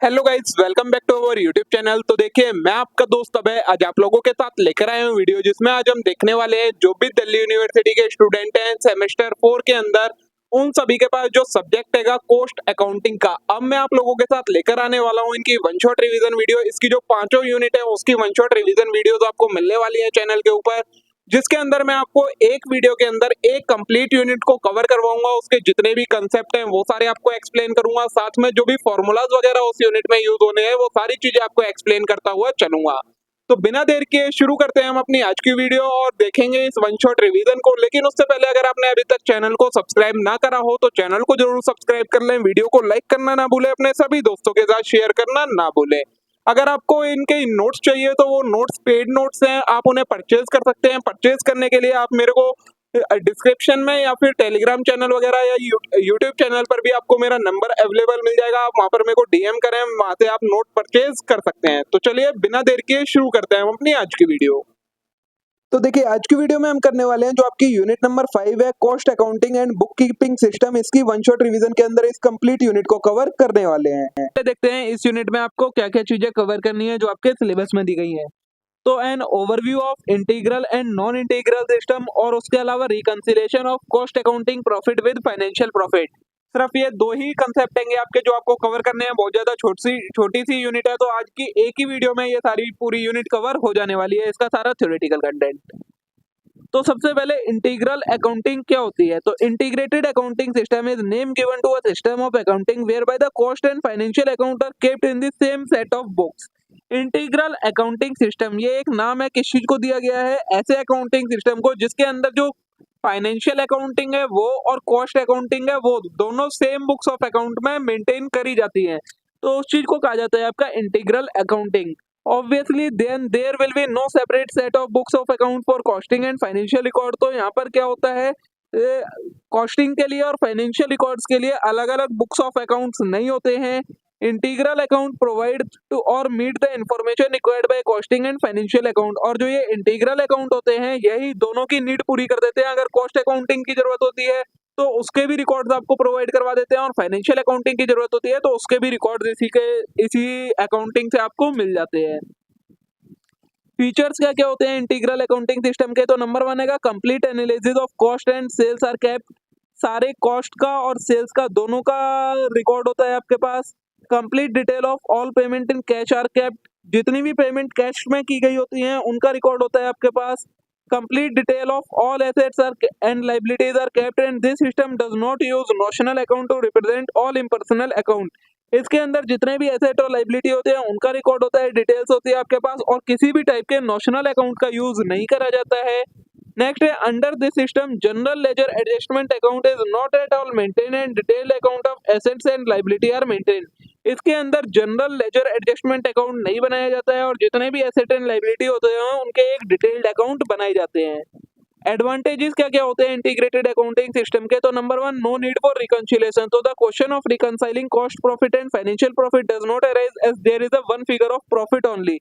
Hello guys, welcome back to our YouTube channel. तो देखिए, मैं आपका दोस्त अभय आज आप लोगों के साथ लेकर आया हूँ वीडियो, जिसमें आज हम देखने वाले हैं जो भी दिल्ली यूनिवर्सिटी के स्टूडेंट हैं सेमेस्टर 4 के अंदर, उन सभी के पास जो सब्जेक्ट हैगा कॉस्ट अकाउंटिंग का। अब मैं आप लोगों के साथ लेकर आने वाला हूँ इनकी वन शॉट रिवीजन वीडियो। इसकी जो पांचों यूनिट है उसकी वन शॉट रिवीजन वीडियोस आपको मिलने वाली है चैनल के ऊपर, जिसके अंदर मैं आपको एक वीडियो के अंदर एक कंप्लीट यूनिट को कवर करवाऊंगा। उसके जितने भी कंसेप्ट हैं वो सारे आपको एक्सप्लेन करूंगा, साथ में जो भी फॉर्मूलाज वगैरह उस यूनिट में यूज होने हैं वो सारी चीजें आपको एक्सप्लेन करता हुआ चलूंगा। तो बिना देर के शुरू करते हैं हम अपनी आज की वीडियो और देखेंगे इस वन शॉट रिवीजन को। लेकिन उससे पहले अगर आपने अभी तक चैनल को सब्सक्राइब ना करा हो तो चैनल को जरूर सब्सक्राइब कर लें, वीडियो को लाइक करना ना भूलें, अपने सभी दोस्तों के साथ शेयर करना ना भूलें। अगर आपको इनके नोट्स चाहिए तो वो नोट्स पेड नोट्स हैं, आप उन्हें परचेज कर सकते हैं। परचेज करने के लिए आप मेरे को डिस्क्रिप्शन में या फिर टेलीग्राम चैनल वगैरह या यूट्यूब चैनल पर भी आपको मेरा नंबर अवेलेबल मिल जाएगा। आप वहां पर मेरे को डीएम करें, वहां से आप नोट परचेज कर सकते हैं। तो चलिए बिना देर के शुरू करते हैं हम अपनी आज की वीडियो। तो देखिए, आज की वीडियो में हम करने वाले हैं जो आपकी यूनिट नंबर 5 है cost accounting and book keeping system, इसकी वन शॉट रिवीजन के अंदर इस कंप्लीट यूनिट को कवर करने वाले हैं। देखते हैं इस यूनिट में आपको क्या क्या चीजें कवर करनी है जो आपके सिलेबस में दी गई है। तो an overview of integral and non integral system, और उसके अलावा reconciliation of cost accounting profit with financial profit. सिर्फ ये दो ही कंसेप्ट हैं आपके जो आपको कवर करने हैं। बहुत ज्यादा छोटी सी यूनिट है, तो आज की एक ही वीडियो में ये सारी पूरी यूनिट कवर हो जाने वाली है, इसका सारा थ्योरेटिकल कंटेंट। तो सबसे पहले इंटीग्रल अकाउंटिंग क्या होती है। तो integrated accounting system is name given to a system of accounting where by the cost and financial account are kept in the same set of books. Integral accounting system, ये एक नाम है किस चीज को दिया गया है, ऐसे अकाउंटिंग सिस्टम को जिसके अंदर जो फाइनेंशियल अकाउंटिंग है वो और कॉस्ट अकाउंटिंग है वो दोनों सेम बुक्स ऑफ अकाउंट में मेंटेन करी जाती है। तो उस चीज को कहा जाता है आपका integral accounting. Obviously, then there will be no separate set of books of account for costing and financial record। तो यहाँ पर क्या होता है, कॉस्टिंग के लिए और फाइनेंशियल रिकॉर्ड्स के लिए अलग अलग बुक्स ऑफ अकाउंट्स नहीं होते हैं। इंटीग्रल अकाउंट प्रोवाइड टू और meet the information required by costing and financial account, और जो ये इंटीग्रल अकाउंट होते हैं यही दोनों की नीड पूरी कर देते हैं। अगर कॉस्ट अकाउंटिंग की जरूरत होती है तो उसके भी रिकॉर्ड्स आपको प्रोवाइड करवा देते हैं, और फाइनेंशियल अकाउंटिंग की जरूरत होती है तो उसके भी रिकॉर्ड्स इसी अकाउंटिंग से आपको मिल जाते हैं। फीचर्स क्या क्या होते हैं इंटीग्रल अकाउंटिंग सिस्टम के। तो नंबर 1 है complete analysis of cost and sales are kept. सारे कॉस्ट का और सेल्स का दोनों का रिकॉर्ड होता है आपके पास। Complete detail of all payment in cash are kept. जितनी भी पेमेंट कैश में की गई होती हैं उनका रिकॉर्ड होता है आपके पास। Complete detail of all assets are and liabilities are kept, and this system does not use notional account to represent all impersonal account. इसके अंदर जितने भी एसेट और लाइबिलिटी होते हैं उनका रिकॉर्ड होता है, डिटेल्स होती है आपके पास, और किसी भी टाइप के नोशनल अकाउंट का यूज नहीं करा जाता है। नेक्स्ट है under this system general ledger adjustment account is not at all maintain, and detailed account of assets and liability are maintain. इसके अंदर जनरल लेजर एडजस्टमेंट अकाउंट नहीं बनाया जाता है, और जितने भी एसेट एंड लाइबिलिटी होते हैं उनके एक डिटेल्ड अकाउंट बनाए जाते हैं। एडवांटेजेस क्या क्या होते हैं इंटीग्रेटेड अकाउंटिंग सिस्टम के। तो number 1, no need for reconciliation. तो the question of reconciling cost profit and financial profit does not arise as there is a one figure of profit only.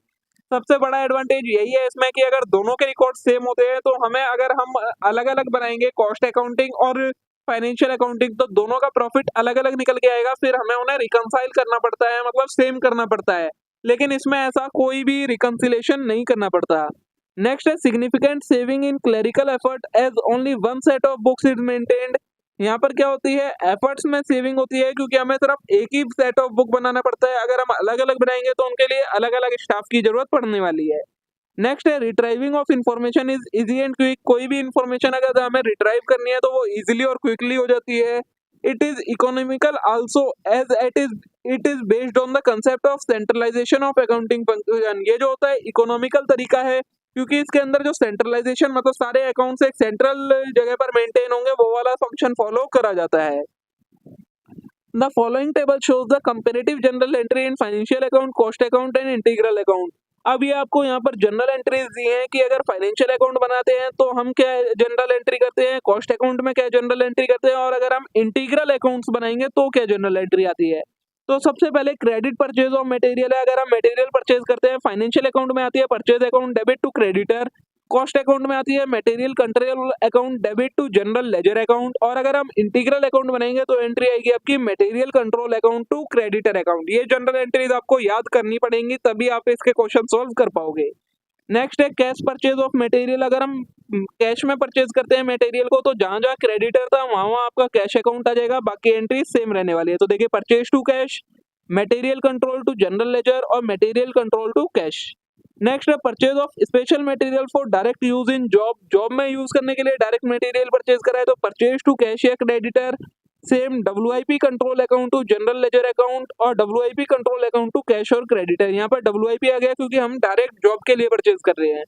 सबसे बड़ा एडवांटेज यही है इसमें कि अगर दोनों के रिकॉर्ड सेम होते हैं तो हमें, अगर हम अलग अलग बनाएंगे कॉस्ट अकाउंटिंग और फाइनेंशियल अकाउंटिंग, तो दोनों का प्रॉफिट अलग अलग निकल के आएगा, फिर हमें उन्हें रिकंसाइल करना पड़ता है, मतलब सेम करना पड़ता है। लेकिन इसमें ऐसा कोई भी रिकंसिलेशन नहीं करना पड़ता। नेक्स्ट है significant saving in clerical effort as only one set of books is maintained. यहाँ पर क्या होती है, एफर्ट्स में सेविंग होती है क्योंकि हमें सिर्फ एक ही सेट ऑफ बुक बनाना पड़ता है। अगर हम अलग अलग बनाएंगे तो उनके लिए अलग अलग स्टाफ की जरूरत पड़ने वाली है। नेक्स्ट है retrieving of information is easy and quick. कोई भी इन्फॉर्मेशन अगर हमें रिट्राइव करनी है तो वो इजीली और क्विकली हो जाती है। It is economical also as it is based on the concept of centralisation of accounting function. ये जो होता है इकोनॉमिकल तरीका है क्योंकि इसके अंदर जो सेंट्रलाइजेशन, मतलब सारे अकाउंट्स एक सेंट्रल जगह पर मेंटेन होंगे, वो वाला फंक्शन फॉलो करा जाता है। The following table shows the comparative general entry in financial account, cost account and integral account. अब ये आपको यहाँ पर जनरल एंट्रीज दी हैं कि अगर फाइनेंशियल अकाउंट बनाते हैं तो हम क्या जनरल एंट्री करते हैं, कॉस्ट अकाउंट में क्या जनरल एंट्री करते हैं, और अगर हम इंटीग्रल अकाउंट्स बनाएंगे तो क्या जनरल एंट्री आती है। तो सबसे पहले क्रेडिट परचेज ऑफ मटेरियल है। अगर हम मटेरियल परचेज करते हैं फाइनेंशियल अकाउंट में आती है purchase account debit to creditor. Cost account में आती है material control account debit to general ledger account, और अगर हम इंटीग्रल अकाउंट बनाएंगे तो एंट्री आएगी आपकी material control account to creditor account. ये जनरल एंट्रीज आपको याद करनी पड़ेंगी, तभी आप इसके क्वेश्चन सॉल्व कर पाओगे। नेक्स्ट है कैश परचेज ऑफ मटेरियल। अगर हम कैश में परचेज करते हैं मटेरियल को, तो जहां जहां क्रेडिटर था वहां वहां आपका कैश अकाउंट आ जाएगा, बाकी एंट्री सेम रहने वाली है। तो देखिए purchase to cash, material control to general ledger और material control to cash. Next है purchase of special material for direct use in job. Job में यूज करने के लिए डायरेक्ट मटेरियल परचेज करा है तो परचेज टू कैश या creditor. Same WIP control account to general ledger account और WIP control account to cash और क्रेडिटर। यहाँ पर WIP आ गया क्योंकि हम डायरेक्ट जॉब के लिए परचेज कर रहे हैं।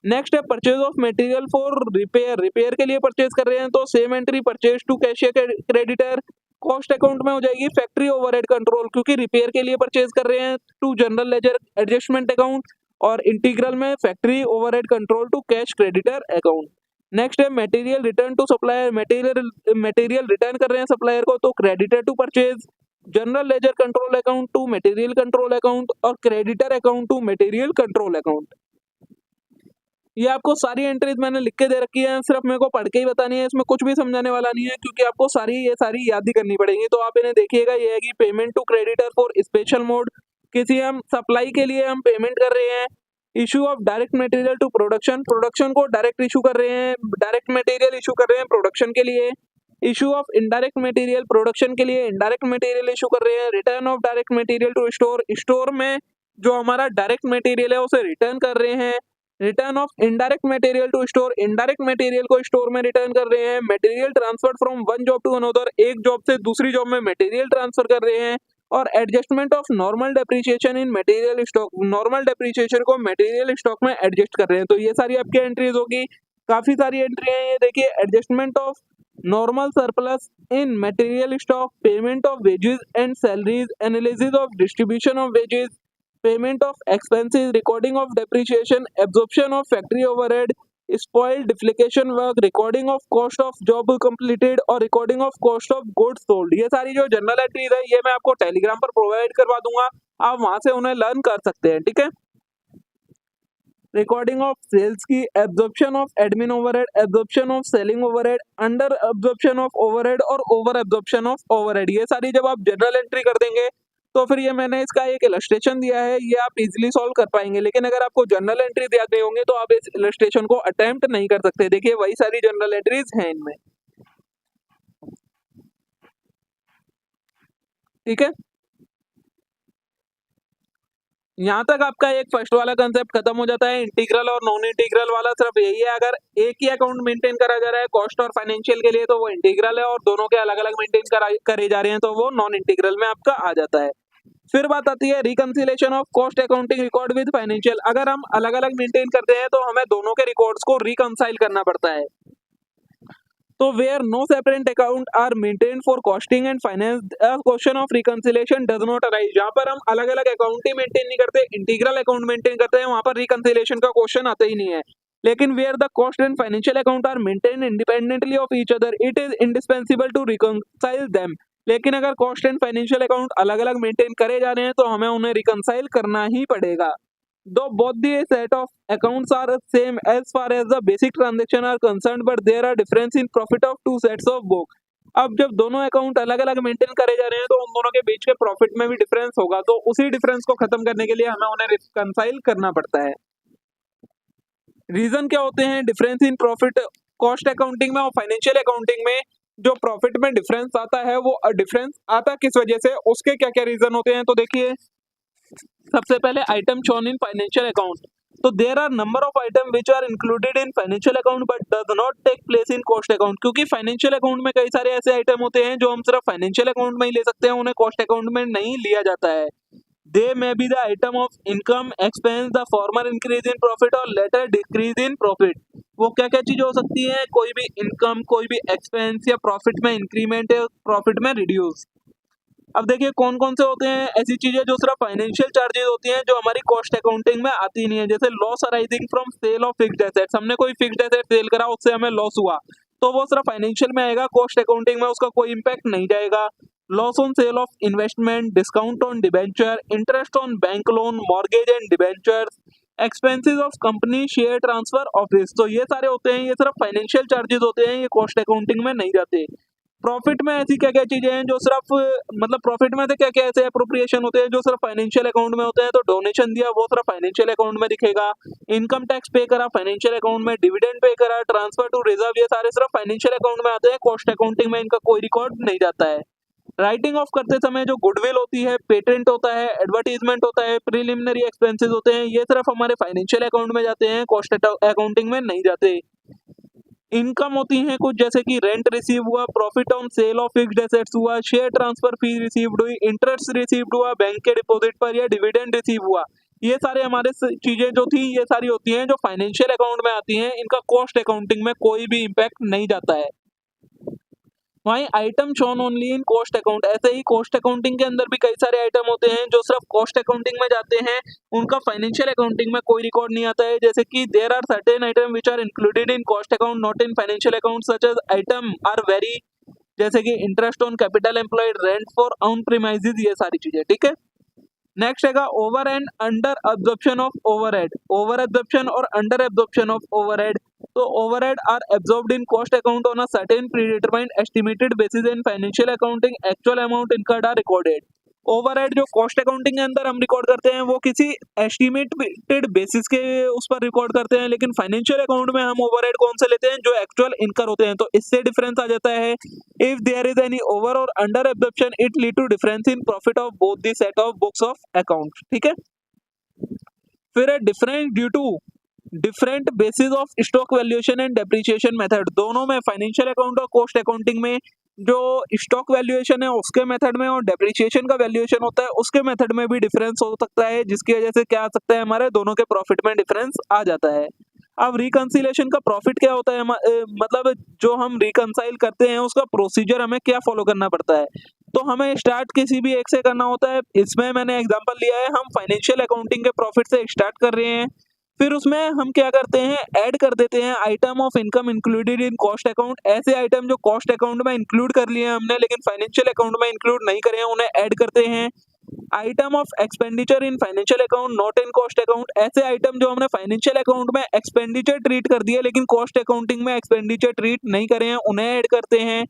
नेक्स्ट है purchase of material for repair. Repair के लिए परचेज कर रहे हैं तो same entry purchase to cash या क्रेडिटर। कॉस्ट अकाउंट में हो जाएगी फैक्ट्री ओवरहेड कंट्रोल, क्योंकि रिपेयर के लिए परचेज कर रहे हैं, to general ledger adjustment account, और इंटीग्रल में factory overhead control to cash creditor account. Next है material return to supplier. Material return कर रहे हैं सप्लायर को तो creditor to purchase, general ledger control account to material control account और creditor account to material control account. ये आपको सारी एंट्रीज मैंने लिख के दे रखी है, सिर्फ मेरे को पढ़ के ही बतानी है, इसमें कुछ भी समझाने वाला नहीं है क्योंकि आपको ये सारी याद ही करनी पड़ेगी। तो आप इन्हें देखिएगा। ये है कि payment to creditor for special mode, किसी हम सप्लाई के लिए हम पेमेंट कर रहे हैं। Issue of direct material to production, production को डायरेक्ट इशू कर रहे हैं, डायरेक्ट मटेरियल इशू कर रहे हैं प्रोडक्शन के लिए। Issue of indirect material, production के लिए इनडायरेक्ट मटेरियल इशू कर रहे हैं। Return of direct material to store, store में जो हमारा डायरेक्ट मटेरियल है उसे रिटर्न कर रहे हैं। Return of indirect material to store, indirect material को स्टोर में रिटर्न कर रहे हैं। Material transfer from one job to another, एक जॉब से दूसरी जॉब में मटेरियल ट्रांसफर कर रहे हैं। और adjustment of normal depreciation in material stock, normal depreciation को मटेरियल स्टॉक में एडजस्ट कर रहे हैं। तो ये सारी आपकी एंट्रीज होगी, काफी सारी एंट्री है। ये देखिए adjustment of normal surplus in material stock, payment of wages and salaries, analysis of distribution of wages, payment of expenses, recording of depreciation, absorption of factory overhead, spoil duplication work, recording of cost of job completed और recording of cost of goods sold. ये सारी जो general entries है ये मैं आपको Telegram पर provide करवा दूंगा, आप वहां से उन्हें लर्न कर सकते हैं, ठीक है। रिकॉर्डिंग ऑफ सेल्स की, absorption of admin overhead, absorption of selling overhead, under absorption of overhead और ओवर एब्जॉर्प्शन ऑफ ओवरहेड। ये सारी जब आप जनरल एंट्री कर देंगे तो फिर ये मैंने इसका एक इलस्ट्रेशन दिया है, ये आप इजीली सॉल्व कर पाएंगे। लेकिन अगर आपको जनरल एंट्री दिया गए होंगे तो आप इस इलस्ट्रेशन को अटेम्प्ट नहीं कर सकते। देखिए वही सारी जनरल एंट्रीज हैं इनमें, ठीक है। यहाँ तक आपका एक फर्स्ट वाला कंसेप्ट खत्म हो जाता है। इंटीग्रल और नॉन इंटीग्रल वाला सिर्फ यही है, अगर एक ही अकाउंट मेंटेन करा जा रहा है कॉस्ट और फाइनेंशियल के लिए तो वो इंटीग्रल है, और दोनों के अलग अलग मेंटेन करे जा रहे हैं तो वो नॉन इंटीग्रल में आपका आ जाता है। फिर बात आती है reconciliation of cost accounting record with financial. अगर हम अलग अलग मेंटेन करते हैं तो हमें दोनों के रिकॉर्ड्स को रिकंसाइल करना पड़ता है। तो where no separate account are maintain for costing and finance, question of reconciliation does not arise. जहां पर हम अलग अलग अकाउंट ही मेंटेन नहीं करते, इंटीग्रल अकाउंट मेंटेन करते हैं, वहां पर रिकंसिलेशन का क्वेश्चन आता ही नहीं है। लेकिन where the cost and financial account are maintain independently of each other, it is indispensable to reconcile them. लेकिन अगर कॉस्ट एंड फाइनेंशियल अकाउंट अलग अलग मेंटेन करे जा रहे हैं तो हमें उन्हें रिकंसाइल करना ही पड़ेगा। Though both the set of accounts are same as far as the basic transaction are concerned, but there are difference in profit of two sets of book. अब जब दोनों अकाउंट अलग अलग मेंटेन करे जा रहे हैं तो उन दोनों के बीच के प्रॉफिट में भी डिफरेंस होगा, तो उसी डिफरेंस को खत्म करने के लिए हमें उन्हें रिकंसाइल करना पड़ता है। रीजन क्या होते हैं difference in profit? Cost accounting में और फाइनेंशियल अकाउंटिंग में जो प्रॉफिट में डिफरेंस आता है वो डिफरेंस आता किस वजह से, उसके क्या क्या रीजन होते हैं। तो देखिए सबसे पहले item shown in financial account, तो there are number of item which are included in financial account but does not take place in cost account. क्योंकि फाइनेंशियल अकाउंट में कई सारे ऐसे आइटम होते हैं जो हम सिर्फ फाइनेंशियल अकाउंट में ही ले सकते हैं, उन्हें कॉस्ट अकाउंट में नहीं लिया जाता है। They may be the item of income, expense, the former increase in profit और लेटर डिक्रीज इन प्रॉफिट। वो क्या क्या चीज हो सकती है, कोई भी इनकम, कोई भी एक्सपेंस या प्रॉफिट में इंक्रीमेंट या प्रॉफिट में रिड्यूस। अब देखिए कौन कौन से होते हैं ऐसी चीजें जो सिर्फ फाइनेंशियल चार्जेस होती हैं जो हमारी कॉस्ट अकाउंटिंग में आती नहीं है। जैसे loss arising from sale of fixed assets, हमने कोई फिक्स्ड एसेट सेल करा उससे हमें लॉस हुआ तो वो सिर्फ फाइनेंशियल में आएगा, कॉस्ट अकाउंटिंग में उसका कोई इंपैक्ट नहीं जाएगा। Loss on sale of investment, discount on debenture, interest on bank loan, mortgage and debentures, expenses of company share transfer office, तो ये सारे होते हैं, ये सिर्फ फाइनेंशियल चार्जेस होते हैं, ये कॉस्ट अकाउंटिंग में नहीं जाते। प्रॉफिट में ऐसी क्या क्या चीजें हैं जो सिर्फ मतलब प्रॉफिट में से क्या क्या ऐसे अप्रोप्रिएशन होते हैं जो सिर्फ फाइनेंशियल अकाउंट में होते हैं, तो डोनेशन दिया वो सिर्फ फाइनेंशियल अकाउंट में दिखेगा, इनकम टैक्स पे करा फाइनेंशियल अकाउंट में, डिविडेंड पे करा, ट्रांसफर टू रिजर्व, ये सारे सिर्फ फाइनेंशियल अकाउंट में आते हैं, कॉस्ट अकाउंटिंग में इनका कोई रिकॉर्ड नहीं जाता है। राइटिंग ऑफ करते समय जो गुडविल होती है, पेटेंट होता है, एडवर्टीजमेंट होता है, प्रिलिमिनरी एक्सपेंसेस होते हैं, ये सिर्फ हमारे फाइनेंशियल अकाउंट में जाते हैं, कॉस्ट अकाउंटिंग में नहीं जाते। इनकम होती हैं कुछ जैसे कि रेंट रिसीव हुआ, profit on sale of fixed assets हुआ, शेयर ट्रांसफर फी रिसीव्ड हुई, इंटरेस्ट रिसीव्ड हुआ बैंक के डिपॉजिट पर, या डिविडेंड रिसीव हुआ, ये सारे हमारे चीजें जो थी ये सारी होती हैं जो फाइनेंशियल अकाउंट में आती हैं, इनका कॉस्ट अकाउंटिंग में कोई भी इम्पैक्ट नहीं जाता है। वहीं item shown only in cost account, ऐसे ही कॉस्ट अकाउंटिंग के अंदर भी कई सारे आइटम होते हैं जो सिर्फ कॉस्ट अकाउंटिंग में जाते हैं, उनका फाइनेंशियल अकाउंटिंग में कोई रिकॉर्ड नहीं आता है। जैसे कि there are certain item which are included in cost account not in financial account, such as item are very, जैसे कि interest on capital employed, rent for on premises, ये सारी चीजें, ठीक है। नेक्स्ट हैगा over and under absorption of overhead, over absorption और under absorption of overhead. तो overhead are absorbed in cost account on a certain predetermined estimated basis in financial accounting, actual amount incurred are recorded. Overhead जो cost accounting के अंदर हम record करते हैं वो किसी एस्टिमेटेड बेसिस के उस पर रिकॉर्ड करते हैं, लेकिन फाइनेंशियल अकाउंट में हम ओवरहेड कौन से लेते हैं, जो एक्चुअल इनकर होते हैं, तो इससे डिफरेंस आ जाता है। If there is any over और under absorption it lead to difference in profit of both the set of books of account, ठीक है। फिर है difference due to different basis of stock valuation and depreciation method, दोनों में financial account और cost accounting में जो stock valuation है उसके मेथड में और डेप्रिसिएशन का वैल्यूएशन होता है उसके मेथड में भी डिफरेंस हो सकता है, जिसकी वजह से क्या आ सकता है, हमारे दोनों के प्रॉफिट में डिफरेंस आ जाता है। अब रिकंसिलेशन का प्रॉफिट क्या होता है, मतलब जो हम रिकंसाइल करते हैं उसका प्रोसीजर हमें क्या फॉलो करना पड़ता है, तो हमें स्टार्ट किसी भी एक से करना होता है। इसमें मैंने एग्जांपल लिया है, हम फाइनेंशियल अकाउंटिंग के प्रॉफिट से स्टार्ट कर रहे हैं, फिर उसमें हम क्या करते हैं, ऐड कर देते हैं item of income included in cost account, ऐसे आइटम जो कॉस्ट अकाउंट में इंक्लूड कर लिए हैं हमने लेकिन फाइनेंशियल अकाउंट में इंक्लूड नहीं करे हैं, उन्हें ऐड करते हैं। Item of expenditure in financial account not in cost account, ऐसे आइटम जो हमने फाइनेंशियल अकाउंट में एक्सपेंडिचर ट्रीट कर दिया लेकिन कॉस्ट अकाउंटिंग में एक्सपेंडिचर ट्रीट नहीं करे हैं, उन्हें ऐड करते हैं।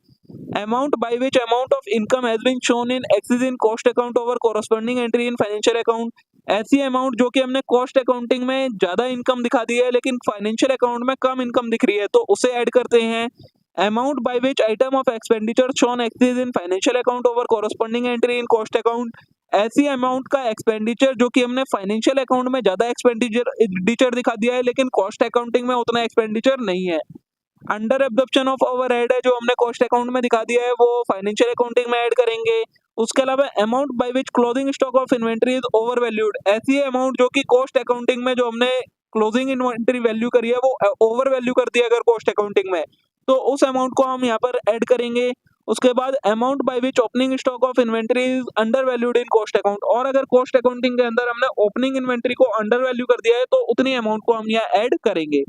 Amount by which amount of income has been shown in excess in cost account over corresponding entry in financial account, ऐसी अमाउंट जो कि हमने कॉस्ट अकाउंटिंग में ज्यादा इनकम दिखा दी है लेकिन फाइनेंशियल अकाउंट में कम इनकम दिख रही है, तो उसे ऐड करते हैं। Amount by which item of expenditure shown excess in financial account over corresponding entry in cost account, ऐसी अमाउंट का एक्सपेंडिचर जो कि हमने फाइनेंशियल अकाउंट में ज्यादा एक्सपेंडिचर दिखा दिया है लेकिन कॉस्ट अकाउंटिंग में उतना एक्सपेंडिचर नहीं है। अंडर एब्जॉर्प्शन ऑफ ओवरहेड है जो हमने कॉस्ट अकाउंट में दिखा दिया है वो फाइनेंशियल अकाउंटिंग में ऐड करेंगे। उसके अलावा amount by which closing stock of inventory is over valued, ऐसी अमाउंट जो कि कॉस्ट अकाउंटिंग में जो हमने क्लोजिंग इन्वेंटरी वैल्यू करी है वो ओवर वैल्यू कर दिया अगर कॉस्ट अकाउंटिंग में, तो उस अमाउंट को हम यहाँ पर ऐड करेंगे। उसके बाद amount by which opening stock of inventory is under valued in cost account, और अगर कॉस्ट अकाउंटिंग के अंदर हमने ओपनिंग इन्वेंटरी को अंडर वैल्यू कर दिया है तो उतनी अमाउंट को हम यहाँ ऐड करेंगे।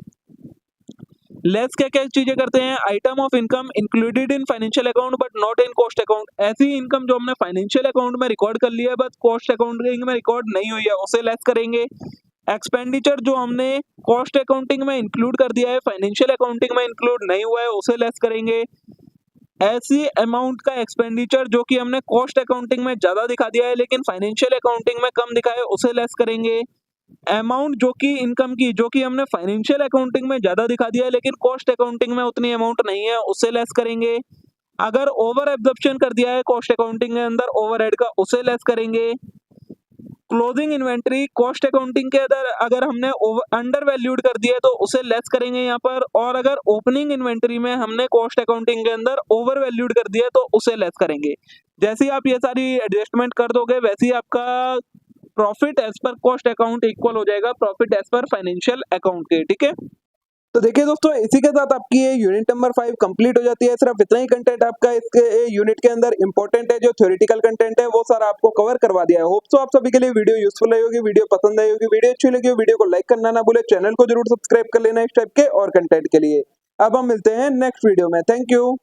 लेस क्या क्या चीजें करते हैं, item of income included in financial account but not in cost account, ऐसी इनकम जो हमने फाइनेंशियल अकाउंट में रिकॉर्ड कर लिया है बट कॉस्ट अकाउंटिंग में रिकॉर्ड नहीं हुई है उसे लेस करेंगे। एक्सपेंडिचर जो हमने कॉस्ट अकाउंटिंग में इंक्लूड कर दिया है फाइनेंशियल अकाउंटिंग में इंक्लूड नहीं हुआ है उसे लेस करेंगे। ऐसी अमाउंट का एक्सपेंडिचर जो कि हमने कॉस्ट अकाउंटिंग में ज्यादा दिखा दिया है लेकिन फाइनेंशियल अकाउंटिंग में कम दिखा है उसे लेस करेंगे। अमाउंट जो कि इनकम की जो कि हमने फाइनेंशियल अकाउंटिंग में ज्यादा दिखा दिया है लेकिन कॉस्ट अकाउंटिंग में उतनी अमाउंट नहीं है उसे लेस करेंगे। अगर ओवर एब्जॉर्प्शन कर दिया है कॉस्ट अकाउंटिंग के अंदर ओवरहेड का उसे लेस करेंगे। क्लोजिंग इन्वेंटरी कॉस्ट अकाउंटिंग के अंदर अगर हमने अंडर वैल्यूड कर दिया तो उसे लेस करेंगे यहाँ पर, और अगर ओपनिंग इन्वेंटरी में हमने कॉस्ट अकाउंटिंग के अंदर ओवर वैल्यूड कर दिया तो उसे लेस करेंगे। जैसे ही आप ये सारी एडजस्टमेंट कर दोगे वैसे ही आपका profit as per cost account equal हो जाएगा profit as per financial account के, ठीक है। तो देखिए दोस्तों इसी के साथ आपकी ये यूनिट नंबर 5 कंप्लीट हो जाती है। सिर्फ इतना ही कंटेंट आपका इसके यूनिट के अंदर इंपॉर्टेंट है, जो थ्योरेटिकल कंटेंट है वो सारा आपको कवर करवा दिया है। होप सो आप सभी के लिए वीडियो यूजफुल रही होगी, वीडियो पसंद आई होगी, वीडियो अच्छी लगी हो वीडियो को लाइक करना ना भूले, चैनल को जरूर सब्सक्राइब कर लेना इस टाइप के और कंटेंट के लिए। अब हम मिलते हैं नेक्स्ट वीडियो में, थैंक यू।